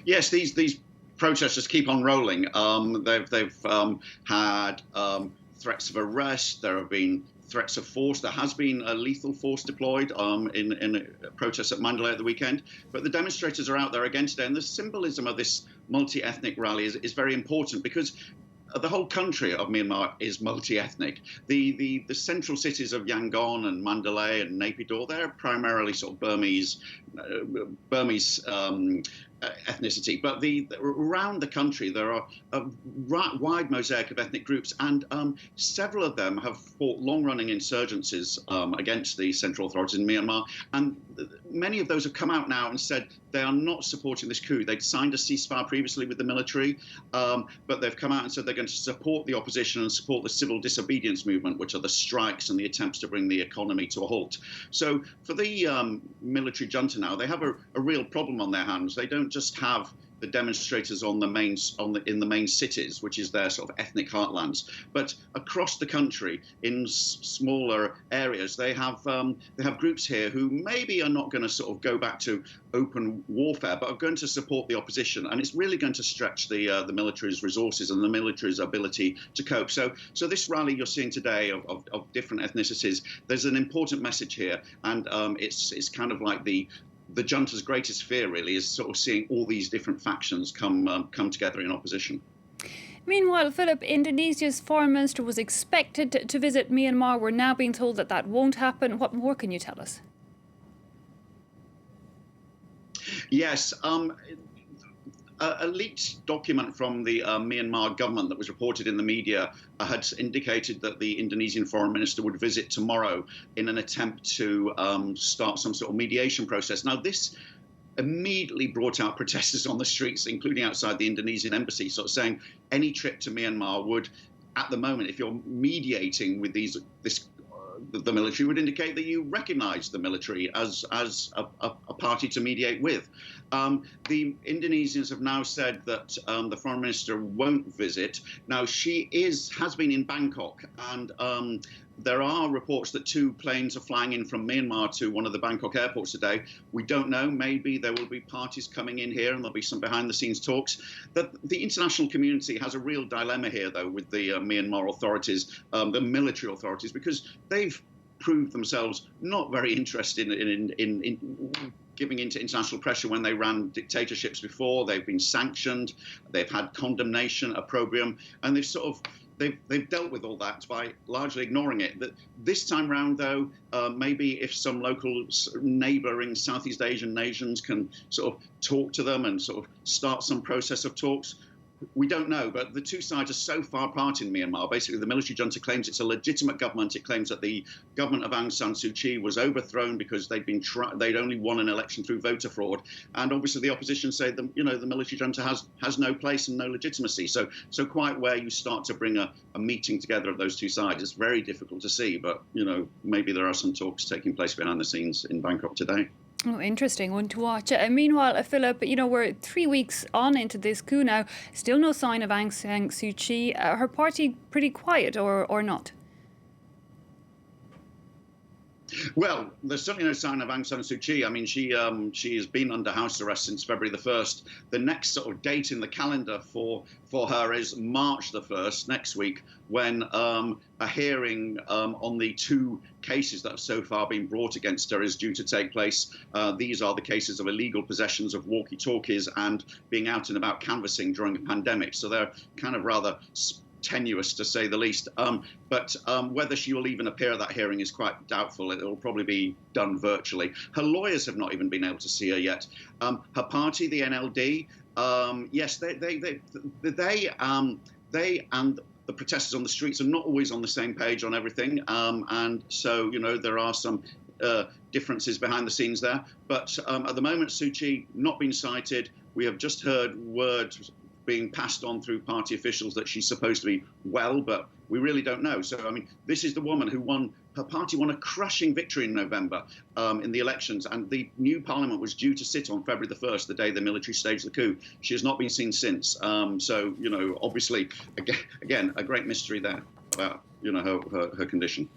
Yes, these protesters keep on rolling. They've had threats of arrest. There have been threats of force. There has been a lethal force deployed in a protest at Mandalay at the weekend. But the demonstrators are out there again today, and the symbolism of this multi-ethnic rally is very important because the whole country of Myanmar is multi-ethnic. The central cities of Yangon and Mandalay and Naypyidaw, they're primarily sort of Burmese ethnicity, but around the country there are a wide mosaic of ethnic groups, and several of them have fought long-running insurgencies against the central authorities in Myanmar, and many of those have come out now and said they are not supporting this coup. They'd signed a ceasefire previously with the military, but they've come out and said they're going to support the opposition and support the civil disobedience movement, which are the strikes and the attempts to bring the economy to a halt. So for the military junta now, they have a real problem on their hands. They don't just have the demonstrators in the main cities, which is their sort of ethnic heartlands, but across the country in smaller areas, they have groups here who maybe are not going to sort of go back to open warfare, but are going to support the opposition, and it's really going to stretch the military's resources and the military's ability to cope. So this rally you're seeing today of different ethnicities, there's an important message here, and it's kind of like the junta's greatest fear, really, is sort of seeing all these different factions come together in opposition. Meanwhile, Philip, Indonesia's foreign minister was expected to visit Myanmar. We're now being told that won't happen. What more can you tell us? Yes. A leaked document from the Myanmar government that was reported in the media had indicated that the Indonesian foreign minister would visit tomorrow in an attempt to start some sort of mediation process. Now, this immediately brought out protesters on the streets, including outside the Indonesian embassy, sort of saying any trip to Myanmar would, at the moment, if you're mediating with the military, would indicate that you recognise the military as a party to mediate with. The Indonesians have now said that the foreign minister won't visit. Now, she has been in Bangkok, and there are reports that 2 planes are flying in from Myanmar to one of the Bangkok airports today. We don't know. Maybe there will be parties coming in here and there'll be some behind-the-scenes talks. The international community has a real dilemma here, though, with the Myanmar authorities, the military authorities, because they've proved themselves not very interested in giving into international pressure when they ran dictatorships before. They've been sanctioned. They've had condemnation, opprobrium, and they've dealt with all that by largely ignoring it. This time round, though, maybe if some local neighbouring Southeast Asian nations can sort of talk to them and sort of start some process of talks, we don't know, but the 2 sides are so far apart in Myanmar. Basically, the military junta claims it's a legitimate government. It claims that the government of Aung San Suu Kyi was overthrown because they'd only won an election through voter fraud. And obviously, the opposition say the military junta has no place and no legitimacy. So quite where you start to bring a meeting together of those 2 sides, it's very difficult to see. But maybe there are some talks taking place behind the scenes in Bangkok today. Oh, interesting one to watch. Meanwhile, Philip, we're 3 weeks on into this coup now. Still no sign of Aung San Suu Kyi. Her party pretty quiet, or not? Well, there's certainly no sign of Aung San Suu Kyi. I mean, she has been under house arrest since February the 1st. The next sort of date in the calendar for her is March the 1st, next week, when a hearing on the 2 cases that have so far been brought against her is due to take place. These are the cases of illegal possessions of walkie-talkies and being out and about canvassing during a pandemic. So they're kind of rather tenuous, to say the least. But whether she will even appear at that hearing is quite doubtful. It will probably be done virtually. Her lawyers have not even been able to see her yet. Her party, the NLD, yes, they and the protesters on the streets are not always on the same page on everything. And so, there are some differences behind the scenes there. But at the moment, Suu Kyi not been cited. We have just heard word being passed on through party officials that she's supposed to be well, but we really don't know. So, I mean, this is the woman who her party won a crushing victory in November in the elections, and the new parliament was due to sit on February the 1st, the day the military staged the coup. She has not been seen since. So, obviously, again, a great mystery there about, her condition.